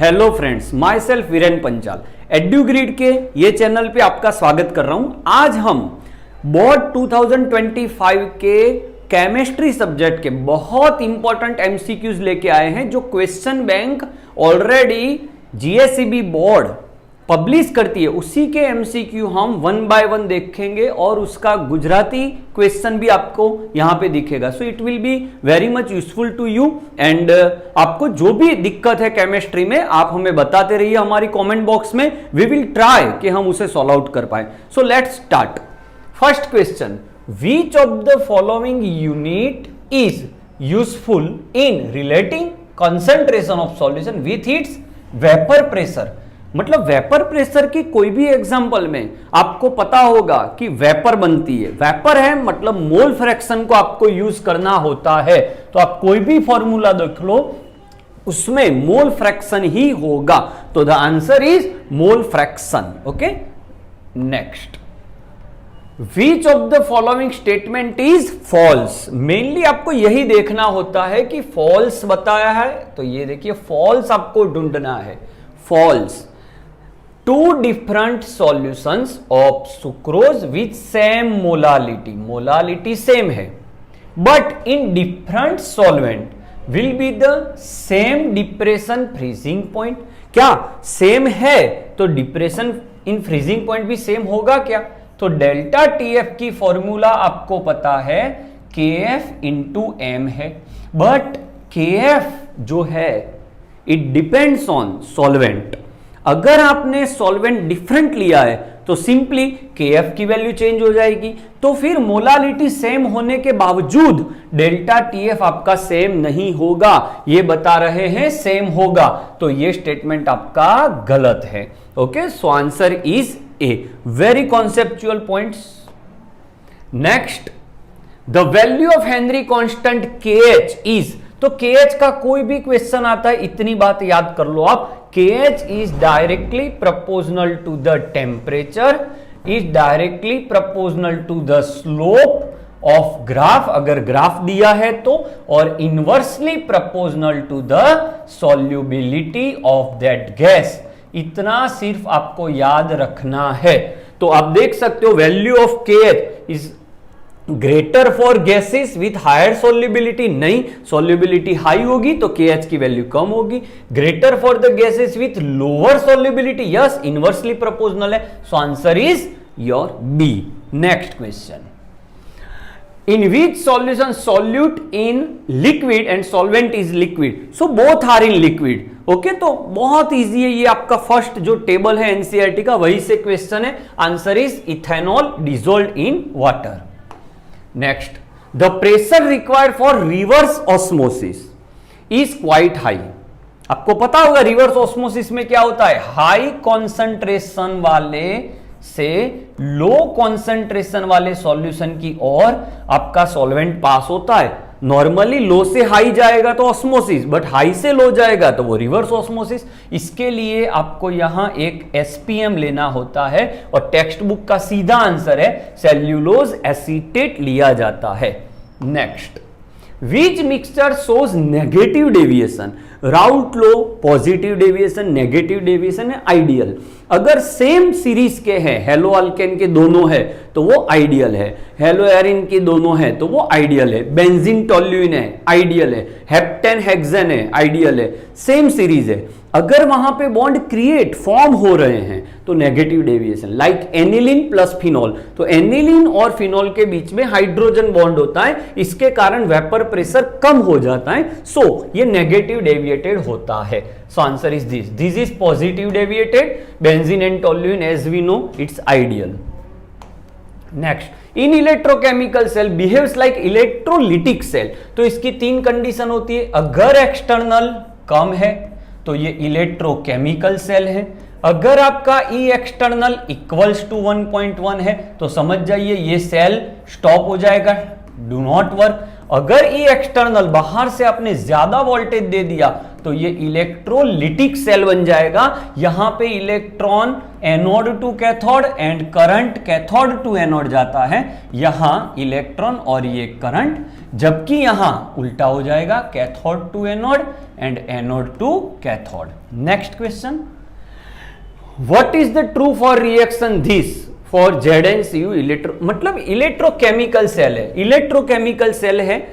Hello friends, myself Viren Panchal Edugrid के ये channel पे आपका स्वागत कर रहा हूं। आज हम बोर्ड 2025 के केमिस्ट्री सब्जेक्ट के बहुत इंपॉर्टेंट एमसीक्यूज लेके आए हैं, जो question bank already GSEB board publish करती है। उसी के एमसीक्यू हम वन बाय वन देखेंगे और उसका गुजराती क्वेश्चन भी आपको यहां पे दिखेगा। So it will be very much useful to you and आपको जो भी दिक्कत है केमिस्ट्री में आप हमें बताते रहिए हमारी कमेंट बॉक्स में। वी विल ट्राई कि हम उसे सॉल्व आउट कर पाए। So let's start. First question, which of the following unit is useful in relating concentration of solution with its vapour pressure. मतलब वेपर प्रेशर की कोई भी एग्जांपल में आपको पता होगा कि वेपर बनती है। वेपर है मतलब मोल फ्रैक्शन को आपको यूज करना होता है। तो आप कोई भी फॉर्मूला देख लो उसमें मोल फ्रैक्शन ही होगा। तो the answer is mole fraction. Okay, next, which of the following statement is false. Mainly आपको यही देखना होता है कि फॉल्स बताया है, तो ये देखिए फॉल्स आपको ढूंढना है। False, two different solutions of sucrose with same molality, molality same है but in different solvent will be the same depression freezing point. क्या सेम है तो डिप्रेशन इन फ्रीजिंग पॉइंट भी सेम होगा क्या? तो डेल्टा टीएफ की फॉर्मूला आपको पता है केएफ इंटू एम है, बट केएफ जो है इट डिपेंड्स ऑन सॉल्वेंट। अगर आपने सॉल्वेंट डिफरेंट लिया है तो सिंपली केएफ की वैल्यू चेंज हो जाएगी। तो फिर मोलालिटी सेम होने के बावजूद डेल्टा टीएफ आपका सेम नहीं होगा। ये बता रहे हैं सेम होगा, तो ये स्टेटमेंट आपका गलत है। Okay, so answer is a. Very conceptual points. Next, the value of Henry constant KH is. तो KH का कोई भी क्वेश्चन आता है, इतनी बात याद कर लो आप, KH is directly proportional to the temperature, is directly proportional to the slope of graph अगर ग्राफ दिया है तो, और inversely proportional to the solubility of that gas। इतना सिर्फ आपको याद रखना है। तो आप देख सकते हो value of KH is greater for gases with higher solubility. नहीं, सोल्युबिलिटी हाई होगी तो KH की वैल्यू कम होगी। Greater for the gases with lower solubility, yes, inversely proportional है। So answer is your B. Next question, in which solution solute in liquid and solvent is liquid. So both are in liquid. Okay, तो बहुत easy है ये। आपका first जो table है NCERT का वही से क्वेश्चन है। Answer is ethanol dissolved in water. Next, the pressure required for reverse osmosis is quite high. आपको पता होगा रिवर्स ऑस्मोसिस में क्या होता है, हाई कॉन्सेंट्रेशन वाले से लो कॉन्सेंट्रेशन वाले सॉल्यूशन की ओर आपका सॉल्वेंट पास होता है। नॉर्मली लो से हाई जाएगा तो ऑस्मोसिस, बट हाई से लो जाएगा तो वो रिवर्स ऑस्मोसिस। इसके लिए आपको यहां एक एसपीएम लेना होता है और टेक्स्ट बुक का सीधा आंसर है सेल्यूलोज एसीटेट लिया जाता है। नेक्स्ट, विच मिक्सचर शोज नेगेटिव डेविएशन। राउट लो पॉजिटिव डेविएशन, नेगेटिव डेविएशन है आइडियल। अगर सेम सीरीज के हैं, हेलो अल्केन के दोनों है तो वो आइडियल है, हेलो एरिन के दोनों है तो वो आइडियल है, बेंजीन टोल्यूइन है आइडियल है, हेप्टेन हेक्सेन है आइडियल है, सेम सीरीज है। अगर वहां पे बॉन्ड क्रिएट फॉर्म हो रहे हैं तो negative deviation, like aniline plus phenol. तो एनिलीन और फिनॉल के बीच में हाइड्रोजन बॉन्ड होता है, इसके कारण वेपर प्रेशर कम हो जाता है। सो ये नेगेटिव डेविएटेड होता है। So answer is this is positive deviated. Benzene and toluene as we know it's ideal. Next, in electrochemical cell behaves like electrolytic cell. तो इसकी तीन कंडीशन होती है। अगर एक्सटर्नल कम है तो ये इलेक्ट्रोकेमिकल सेल है। अगर आपका ई एक्सटर्नल इक्वल्स टू 1.1 है तो समझ जाइए ये सेल स्टॉप हो जाएगा, डू नॉट वर्क। अगर ई एक्सटर्नल बाहर से आपने ज्यादा वोल्टेज दे दिया तो ये इलेक्ट्रोलिटिक सेल बन जाएगा। यहां पे electron anode to cathode and current cathode to anode जाता है। यहां इलेक्ट्रॉन और ये करंट जबकि यहां उल्टा हो जाएगा, cathode to anode and anode to cathode. Next question, what is the true for reaction this for ZnCu electro, मतलब इलेक्ट्रोकेमिकल सेल है, इलेक्ट्रोकेमिकल सेल है,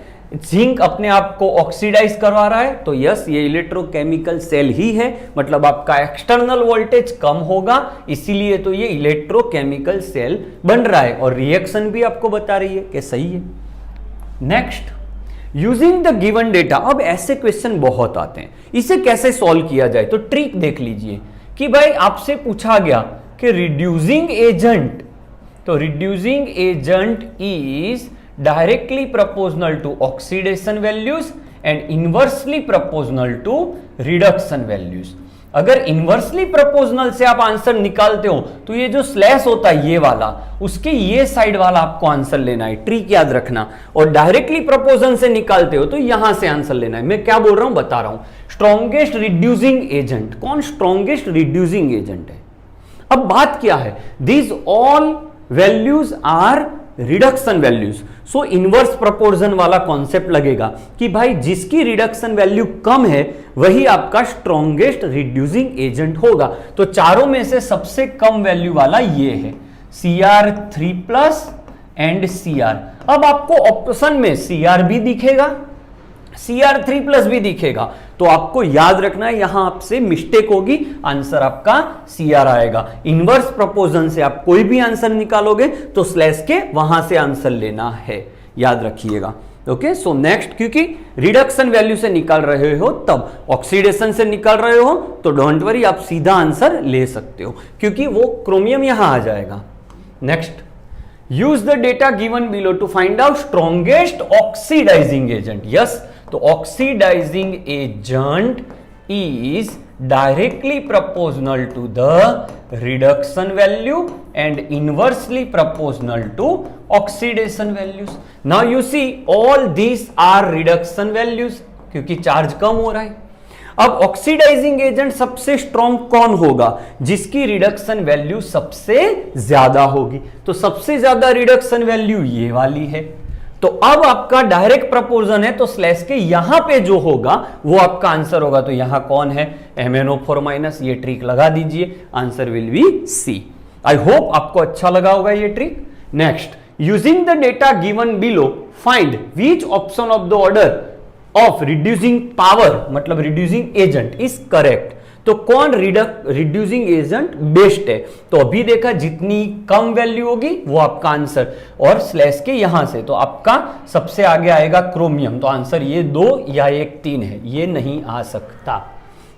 जिंक अपने आप को ऑक्सीडाइज करवा रहा है, तो यस ये इलेक्ट्रोकेमिकल सेल ही है, मतलब आपका एक्सटर्नल वोल्टेज कम होगा, इसीलिए तो ये इलेक्ट्रोकेमिकल सेल बन रहा है, और रिएक्शन भी आपको बता रही है कि सही है। Next, using the given data, अब ऐसे क्वेश्चन बहुत आते हैं, इसे कैसे सॉल्व किया जाए, तो ट्रिक देख लीजिए कि भाई आपसे पूछा गया कि रिड्यूसिंग एजेंट, तो reducing agent is directly proportional to oxidation values and inversely proportional to reduction values. अगर इनवर्सली प्रोपोर्शनल से आप आंसर निकालते हो तो ये जो स्लैश होता है ये वाला, उसके ये साइड वाला आपको आंसर लेना है, ट्रिक याद रखना, और डायरेक्टली प्रोपोर्शन से निकालते हो तो यहां से आंसर लेना है। मैं क्या बोल रहा हूं बता रहा हूं, स्ट्रॉन्गेस्ट रिड्यूसिंग एजेंट, कौन स्ट्रॉन्गेस्ट रिड्यूसिंग एजेंट है। अब बात क्या है, these all values are reduction values, so inverse proportion वाला कॉन्सेप्ट लगेगा कि भाई जिसकी रिडक्शन वैल्यू कम है वही आपका स्ट्रॉन्गेस्ट रिड्यूसिंग एजेंट होगा। तो चारों में से सबसे कम वैल्यू वाला ये है Cr3+ एंड Cr। अब आपको ऑप्शन में Cr भी दिखेगा, Cr3+ भी दिखेगा, तो आपको याद रखना है यहां आपसे मिस्टेक होगी, आंसर आपका Cr आएगा। इनवर्स प्रोपोर्शन से आप कोई भी आंसर निकालोगे तो स्लैश के वहां से आंसर लेना है, याद रखिएगा। ओके, सो नेक्स्ट, क्योंकि रिडक्शन वैल्यू से निकाल रहे हो तब, ऑक्सीडेशन से निकाल रहे हो तो डोंट वरी, आप सीधा आंसर ले सकते हो क्योंकि वो क्रोमियम यहां आ जाएगा। Next, use the data given below to find out strongest oxidising agent. Yes, तो oxidising agent is directly proportional to the reduction value and inversely proportional to oxidation values. Now you see all this are reduction values, क्योंकि charge कम हो रहा है। अब oxidising agent सबसे strong कौन होगा, जिसकी रिडक्शन वैल्यू सबसे ज्यादा होगी, तो सबसे ज्यादा रिडक्शन वैल्यू ये वाली है। तो अब आपका डायरेक्ट प्रोपोर्शन है, तो स्लैश के यहां पे जो होगा वो आपका आंसर होगा। तो यहां कौन है, MnO4-, ये ट्रिक लगा दीजिए, answer will be C. I hope आपको अच्छा लगा होगा ये trick. Next, using the data given below find which option of the order of reducing power, मतलब रिड्यूसिंग एजेंट इज करेक्ट। तो कौन रिड्यूसिंग एजेंट बेस्ट है, तो अभी देखा जितनी कम वैल्यू होगी वो आपका आंसर, और स्लैश के यहां से तो आपका सबसे आगे आएगा क्रोमियम, तो आंसर ये 2 या 1 3 है, ये नहीं आ सकता।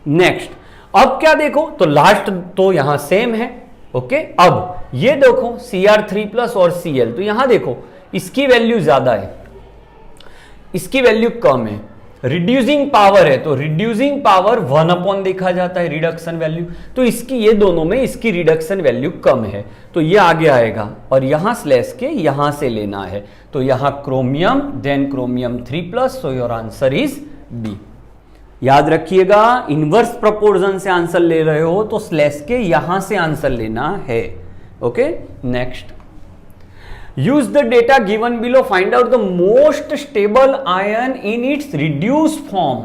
नेक्स्ट, अब क्या देखो, तो लास्ट तो यहां सेम है। ओके, अब ये देखो Cr3+ और Cl, तो यहां देखो इसकी वैल्यू ज्यादा है, इसकी वैल्यू कम है। रिड्यूसिंग पावर है तो रिड्यूसिंग पावर 1 देखा जाता है रिडक्शन वैल्यू, तो इसकी ये दोनों में इसकी रिडक्शन वैल्यू कम है, तो ये आगे आएगा, और यहां स्लैश के यहां से लेना है, तो यहां chromium then chromium 3+, so your answer is B. याद रखिएगा, इनवर्स प्रोपोर्शन से आंसर ले रहे हो तो स्लैश के यहां से आंसर लेना है। Okay, next, use the data given below, find out the most stable ion in its reduced form।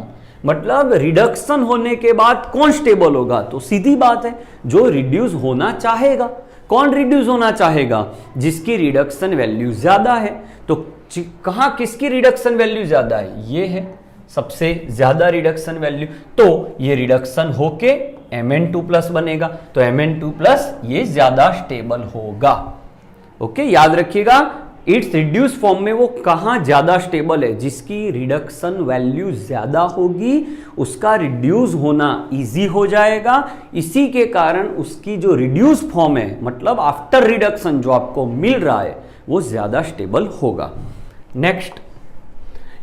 मतलब रिडक्शन होने के बाद कौन स्टेबल होगा, तो सीधी बात है जो रिड्यूस होना चाहेगा। कौन रिड्यूस होना चाहेगा, जिसकी रिडक्शन वैल्यू ज्यादा है। तो कहां किसकी रिडक्शन वैल्यू ज्यादा है, ये है सबसे ज्यादा रिडक्शन वैल्यू, तो ये रिडक्शन होके Mn2+ बनेगा, तो Mn2+ ये ज्यादा स्टेबल होगा। ओके, याद रखिएगा, इट्स रिड्यूस फॉर्म में वो कहां ज्यादा स्टेबल है, जिसकी रिडक्शन वैल्यू ज्यादा होगी उसका रिड्यूस होना इजी हो जाएगा, इसी के कारण उसकी जो रिड्यूस फॉर्म है, मतलब आफ्टर रिडक्शन जो आपको मिल रहा है वो ज्यादा स्टेबल होगा। Next,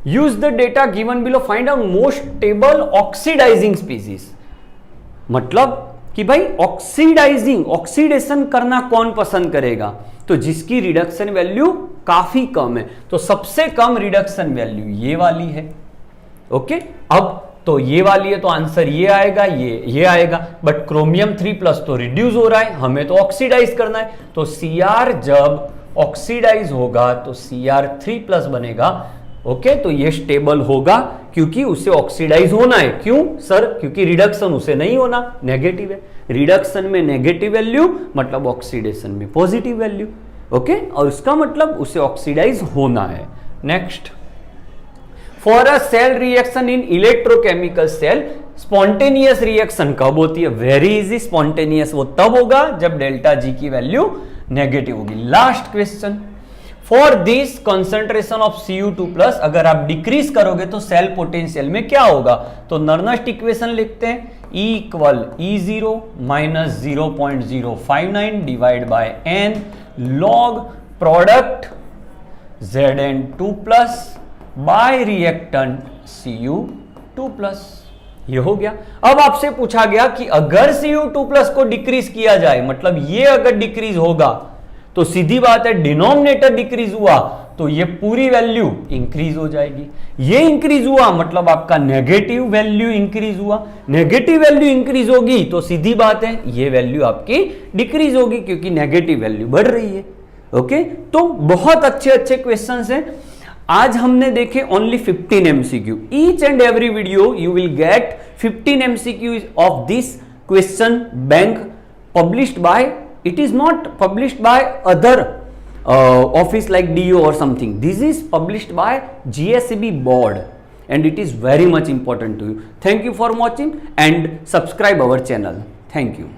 use the data given below, find out most stable oxidising species. मतलब कि भाई ऑक्सीडेशन करना कौन पसंद करेगा, तो जिसकी रिडक्शन वैल्यू काफी कम है, तो सबसे कम रिडक्शन वैल्यू ये वाली है। ओके, अब तो ये वाली है तो आंसर ये आएगा, ये आएगा, बट क्रोमियम 3+ तो रिड्यूस हो रहा है, हमें तो ऑक्सीडाइज करना है, तो Cr जब ऑक्सीडाइज होगा तो Cr3+ बनेगा, ओके, तो ये स्टेबल होगा क्योंकि उसे ऑक्सीडाइज होना है। क्यों सर? क्योंकि रिडक्शन उसे नहीं होना, नेगेटिव है। रिडक्शन में नेगेटिव वैल्यू मतलब ऑक्सीडेशन में पॉजिटिव वैल्यू। ओके, और उसका मतलब उसे ऑक्सीडाइज होना है। Next, for a cell reaction in electrochemical cell spontaneous reaction कब होती है? वेरी इजी, स्पॉन्टेनियस वो तब होगा जब डेल्टा जी की वैल्यू नेगेटिव होगी। Last question, for this concentration of Cu2+, अगर आप डिक्रीज करोगे तो सेल पोटेंशियल में क्या होगा? तो नर्नस्ट इक्वेशन लिखते हैं, E = E0 - 0.059 divide by n log product Zn2+ bye reactant Cu2+। ये हो गया। अब आपसे पूछा गया कि अगर Cu2+ को डिक्रीज किया जाए, मतलब ये अगर डिक्रीज होगा तो सीधी बात है डिनोमिनेटर डिक्रीज हुआ तो ये पूरी वैल्यू इंक्रीज हो जाएगी। ये इंक्रीज हुआ मतलब आपका नेगेटिव वैल्यू इंक्रीज हुआ। नेगेटिव वैल्यू इंक्रीज होगी तो सीधी बात है ये वैल्यू आपकी डिक्रीज होगी क्योंकि नेगेटिव वैल्यू बढ़ रही है। ओके, तो बहुत अच्छे अच्छे क्वेश्चंस हैं। आज हमने देखे only 15 MCQ। Each and every video you will get 15 MCQ of this question bank published by, it is not published by other office like DO or something. This is published by GSEB board and it is very much important to you. Thank you for watching and subscribe our channel. Thank you.